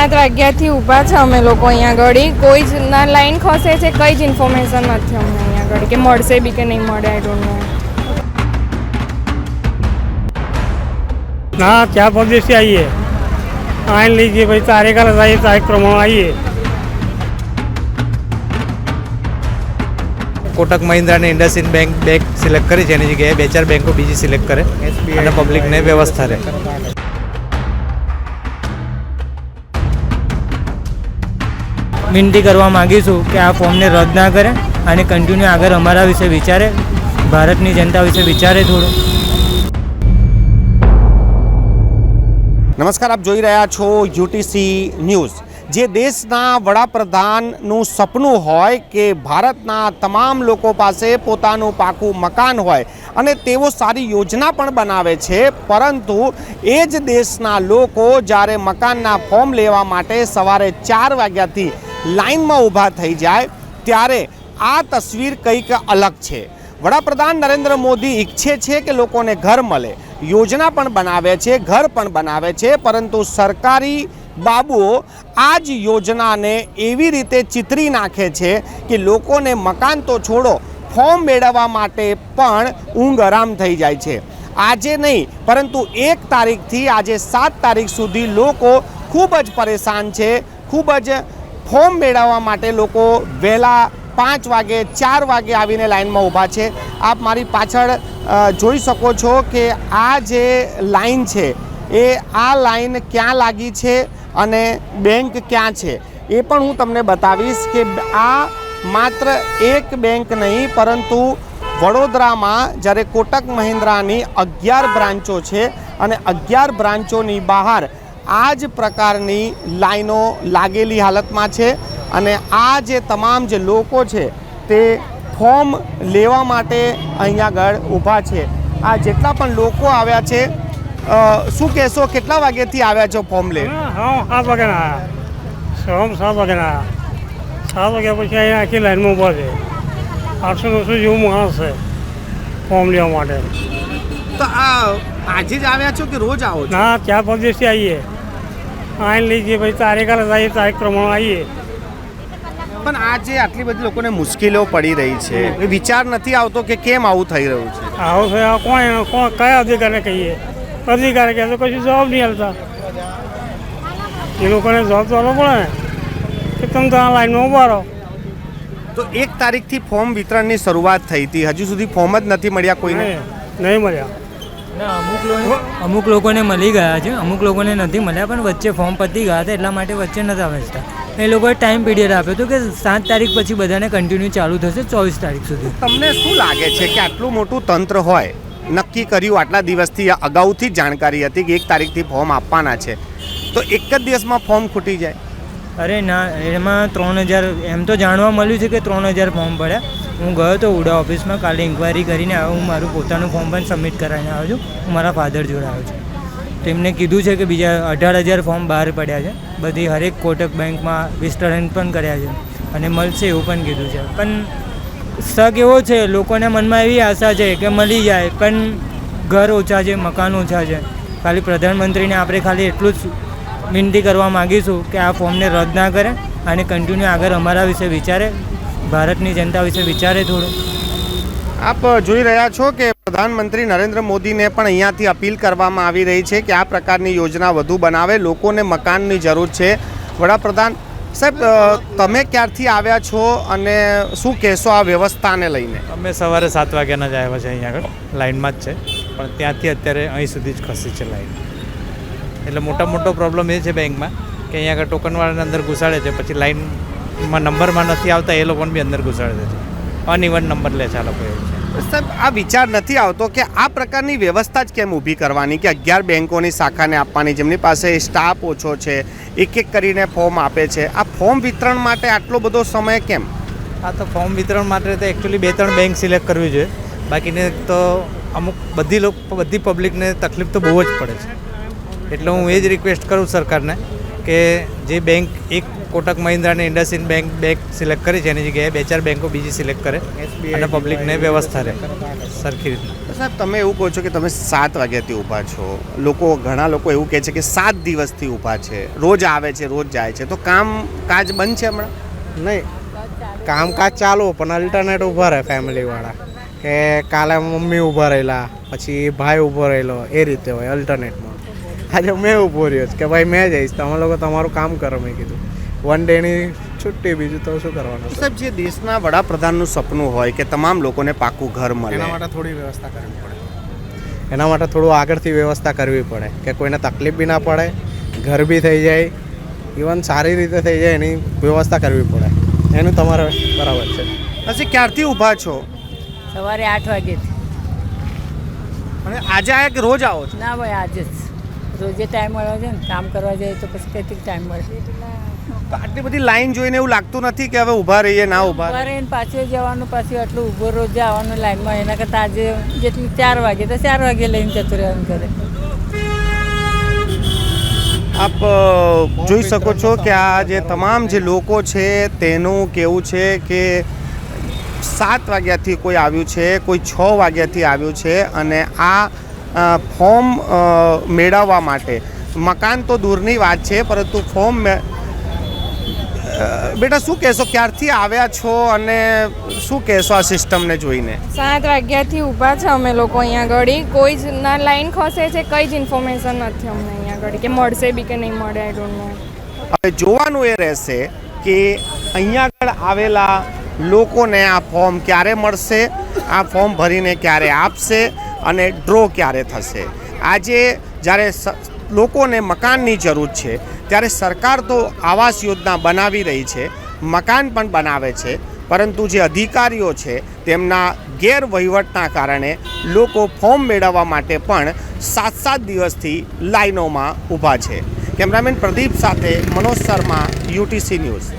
7 વાગ્યાથી ઊભા છે અમે લોકો અહીંયા આગળ. કોઈ જ ના લાઈન ખસે છે, કંઈ જ ઇન્ફોર્મેશન નથી અમને અહીંયા આગળ કે મળશે બી કે નહીં મળે. I don't know. ना 4-5 दिवस से आइए आइन लीजिए भाई, तारीख का लगाइए, तारीख प्रमाण आइए. કોટક મહિન્દ્રા અને ઇન્ડસઇન્ડ બેંક સિલેક્ટ કરી છે, એની જગ્યાએ 2-4 બેંકો બીજી સિલેક્ટ કરે અને પબ્લિકને વ્યવસ્થા રહે. વિનંતી કરવા માગીશું કે આ ફોર્મને રદ ના કરે અને કન્ટિન્યુ આગળ અમારા વિશે વિચારે, ભારતની જનતા વિશે વિચારે થોડું. નમસ્કાર, આપ જોઈ રહ્યા છો યુટીસી ન્યૂઝ. જે દેશના વડાપ્રધાનનું સપનું હોય કે ભારતના તમામ લોકો પાસે પોતાનું પાકું મકાન હોય અને તેઓ સારી યોજના પણ બનાવે છે, પરંતુ એ જ દેશના લોકો જ્યારે મકાનના ફોર્મ લેવા માટે સવારે 4 વાગ્યાથી લાઇનમાં ઊભા થઈ જાય ત્યારે આ તસવીર કંઈક અલગ છે. વડાપ્રધાન નરેન્દ્ર મોદી ઈચ્છે છે કે લોકોને ઘર મળે, યોજના પણ બનાવે છે, ઘર પણ બનાવે છે, પરંતુ સરકારી બાબુઓ આ જ યોજનાને એવી રીતે ચિતરી નાખે છે કે લોકોને મકાન તો છોડો, ફોર્મ મેળવવા માટે પણ ઊંઘ આરામ થઈ જાય છે. આજે નહીં પરંતુ 1 તારીખથી આજે 7 તારીખ સુધી લોકો ખૂબ જ પરેશાન છે. ખૂબ જ ફોર્મ મેળવવા માટે લોકો વહેલા 5 વાગે 4 વાગે આવીને લાઇનમાં ઊભા છે. આપ મારી પાછળ જોઈ શકો છો કે આ જે લાઈન છે એ આ લાઈન ક્યાં લાગી છે અને બેંક ક્યાં છે એ પણ હું તમને બતાવીશ કે આ માત્ર એક બેંક નહીં પરંતુ વડોદરામાં જ્યારે કોટક મહિન્દ્રાની 11 બ્રાન્ચો છે અને 11 બ્રાન્ચોની બહાર આ જ પ્રકારની લાઈનો લાગેલી હાલતમાં છે. અને આ જે તમામ જે લોકો છે તે ફોર્મ લેવા માટે અહીંયા આગળ ઊભા છે. આ જેટલા પણ લોકો આવ્યા છે, શું કહેશો, કેટલા વાગ્યાથી આવ્યા છો ફોર્મ લે? 7 વાગ્યાના આવ્યા, 7 વાગ્યાના આવ્યા. 7 વાગ્યા પછી અહીંયા આખી લાઈનમાં ઊભા છે. 800-900 જેવું માણસ છે ફોર્મ લેવા માટે. તો આજે જ આવ્યા છો કે રોજ આવો છો? ના, 4-5 દિવસ से आइए आइन लीजिए भाई, तारीख का लगाइए, तारीख प्रमाण आइए. પણ આજે આટલી બધી લોકોને મુશ્કેલીઓ પડી રહી છે, એ વિચાર નથી આવતો કે કેમ આવું થઈ રહ્યું છે? આવું છે કોણ કયા અધિકારીને કહીએ? અધિકારી કહે તો કશું જવાબ નહીં આવતા. એ લોકોને જવાબ તો આપવો પડે ને કે તમે તો આ લાઈનમાં ઊભા રહો. તો 1 તારીખથી ફોર્મ વિતરણની શરૂઆત થઈ હતી, હજુ સુધી ફોર્મ જ નથી મળ્યા કોઈને? નહીં મળ્યા. અમુક લોકોને મળી ગયા છે, અમુક લોકોને નથી મળ્યા, પણ વચ્ચે ફોર્મ પતી ગયા હતા એટલા માટે વચ્ચે નતા વેચતા. એ લોકોએ ટાઈમ પીરિયડ આપ્યો હતો કે 7 તારીખ પછી બધાને કન્ટિન્યુ ચાલુ થશે 24 તારીખ સુધી. તમને શું લાગે છે કે આટલું મોટું તંત્ર હોય, નક્કી કર્યું આટલા દિવસથી, અગાઉથી જ જાણકારી હતી કે 1 તારીખથી ફોર્મ આપવાના છે, તો એક જ દિવસમાં ફોર્મ ખૂટી જાય? અરે ના, એમાં 3000 એમ તો જાણવા મળ્યું છે કે 3000 ફોર્મ પડ્યા. હું ગયો તો ઉડા ઓફિસમાં, કાલે ઇન્ક્વાયરી કરીને આવ્યો. હું મારું પોતાનું ફોર્મ પણ સબમિટ કરાવીને આવ્યો છું. હું મારા ફાધર જોડે આવ્યો છું. તેમને કીધું છે કે બીજા 18,000 ફોર્મ બહાર પડ્યા છે, બધી હરેક કોટક બેંકમાં વિસ્તરણ પણ કર્યા છે અને મળશે એવું પણ કીધું છે. પણ શક એવો છે, લોકોના મનમાં એવી આશા છે કે મળી જાય, પણ ઘર ઓછા છે, મકાન ઓછા છે. ખાલી પ્રધાનમંત્રીને આપણે ખાલી એટલું જ વિનંતી કરવા માગીશું કે આ ફોર્મને રદ ના કરે અને કન્ટિન્યુ આગળ અમારા વિશે વિચારે, ભારતની જનતા વિશે વિચારે થોડું. આપ જોઈ રહ્યા છો કે પ્રધાનમંત્રી નરેન્દ્ર મોદીને પણ અહીંયાથી અપીલ કરવામાં આવી રહી છે કે આ પ્રકારની યોજના વધુ બનાવે, લોકોને મકાનની જરૂર છે. વડાપ્રધાન સાહેબ, તમે ક્યારથી આવ્યા છો અને શું કહેશો આ વ્યવસ્થાને લઈને? અમે સવારે 7 વાગ્યાના જ આવ્યા છે, અહીંયા આગળ લાઇનમાં જ છે, પણ ત્યાંથી અત્યારે અહીં સુધી જ ખસી છે લાઇન. એટલે મોટો પ્રોબ્લેમ એ છે બેંકમાં કે અહીંયા આગળ ટોકનવાળાને અંદર ઘુસાડે છે, પછી લાઇનમાં નંબરમાં નથી આવતા એ લોકોને બી અંદર ઘુસાડે છે. અનઇવન નંબર લે છે આ લોકો. એવું છે સાહેબ, આ વિચાર નથી આવતો કે આ પ્રકારની વ્યવસ્થા જ કેમ ઊભી કરવાની કે 11 બેંકોની શાખાને આપવાની, જેમની પાસે સ્ટાફ ઓછો છે, એક કરીને ફોર્મ આપે છે? આ ફોર્મ વિતરણ માટે આટલો બધો સમય કેમ? આ તો ફોર્મ વિતરણ માટે તો એકચ્યુઅલી 2-3 બેંક સિલેક્ટ કરવી જોઈએ, બાકીને તો અમુક બધી પબ્લિકને તકલીફ તો બહુ જ પડે છે. એટલે હું એ જ રિક્વેસ્ટ કરું સરકારને કે જે બેંક એક કોટક મહિન્દ્રા અને ઇન્ડસઇન્ડ બેંક સિલેક્ટ કરી છે, એની જગ્યાએ 2-4 બેંકો બીજી સિલેક્ટ કરે અને પબ્લિકને વ્યવસ્થા રહે સરખી રીતે. સાહેબ તમે એવું કહો છો કે તમે 7 વાગ્યાથી ઊભા છો, ઘણા લોકો એવું કહે છે કે 7 દિવસથી ઊભા છે, રોજ આવે છે રોજ જાય છે, તો કાજ બંધ છે હમણાં? નહીં, કામકાજ ચાલુ પણ અલ્ટરનેટ ઊભા રહે ફેમિલીવાળા, કે કાલે મમ્મી ઊભા રહેલા પછી ભાઈ ઊભો રહેલો, એ રીતે હોય અલ્ટરનેટમાં. આજે મેં ઊભો રહ્યો કે ભાઈ મેં જઈશ, તમે લોકો તમારું કામ કરો. મેં કીધું વન ડેની છુટ્ટી, બીજું તો શું કરવાનું. સાહેબ, જે દેશના વડાપ્રધાનનું સપનું હોય કે તમામ લોકોને પાકું ઘર મળે, એના માટે થોડી વ્યવસ્થા કરવી પડે, એના માટે થોડું આગળથી વ્યવસ્થા કરવી પડે કે કોઈને તકલીફ બી ના પડે, ઘર બી થઈ જાય, ઇવન સારી રીતે થઈ જાય, એની વ્યવસ્થા કરવી પડે. એનું તમારે બરાબર છે. પછી ક્યારથી ઊભા છો? સવારે 8 વાગ્યાથી. અને આજે આયા કે રોજ આવો છો? ના ભાઈ, આજે જ રોજે ટાઈમ મળે છે ને, કામ કરવા જાય તો પછી કેટલી ટાઈમ મળે. તો આટલી બધી લાઈન જોઈને એવું લાગતું નથી કે હવે ઊભા રહીએ, ના ઊભા ઉભા રહીને પાછું જવાનું, પાછું આટલું ઊભો રોજ આવવાનું લાઈનમાં, એના કરતાં આજે જેટલું 4 વાગે તો 4 વાગે લઈને જતું રહેવાનું કરે. આપ જોઈ શકો છો કે આ જે તમામ જે લોકો છે તેનું કેવું છે કે 7 વાગ્યાથી કોઈ આવ્યું છે, કોઈ 6 વાગ્યાથી આવ્યું છે, અને આ ફોર્મ મેળવવા માટે, મકાન તો દૂરની વાત છે પરંતુ ફોર્મ બેટા શું કહેશો, ક્યારથી આવ્યા છો અને શું કહેશો આ સિસ્ટમને જોઈને? 7 વાગ્યાથી ઊભા છે અમે લોકો અહીંયા આગળ. કોઈ જ ના લાઈન ખસે છે, કંઈ જ ઇન્ફોર્મેશન નથી અમને અહીંયા આગળ કે મળશે બી કે નહીં મળે. I don't know. હવે જોવાનું એ રહેશે કે અહીંયા આગળ આવેલા લોકોને આ ફોર્મ ક્યારે મળશે, આ ફોર્મ ભરીને ક્યારે આપશે અને ડ્રો ક્યારે થશે. આજે જ્યારે લોકોને મકાનની જરૂર છે ત્યારે સરકાર તો આવાસ યોજના બનાવી રહી છે, મકાન પણ બનાવે છે, પરંતુ જે અધિકારીઓ છે તેમના ગેરવહીવટના કારણે લોકો ફોર્મ મેળવવા માટે પણ 7 દિવસથી લાઈનોમાં ઊભા છે. કેમેરામેન પ્રદીપ સાથે મનોજ શર્મા, UTC ન્યૂઝ.